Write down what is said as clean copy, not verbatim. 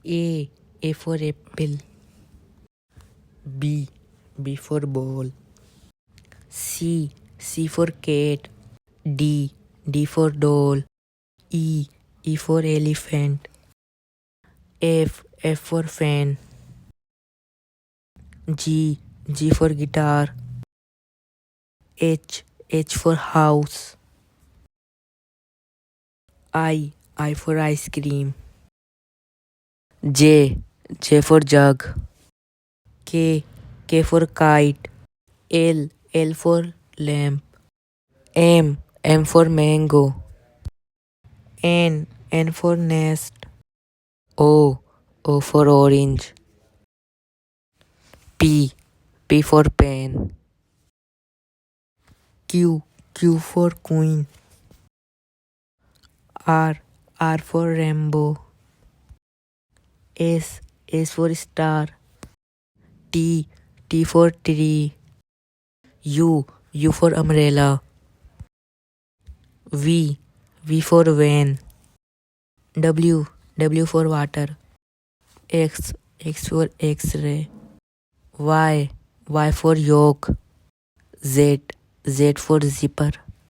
A for apple. B for ball. C for cat. D for doll. E for elephant. F for fan. G for guitar. H for house. I for ice cream. J for jug. K for kite. L for lamp. M for mango. N for nest. O for orange. P for pen. Q for queen. R for rainbow. S for star. T for tree. U for umbrella. V for van. W for water. X for X-ray. Y for yolk. Z for zipper.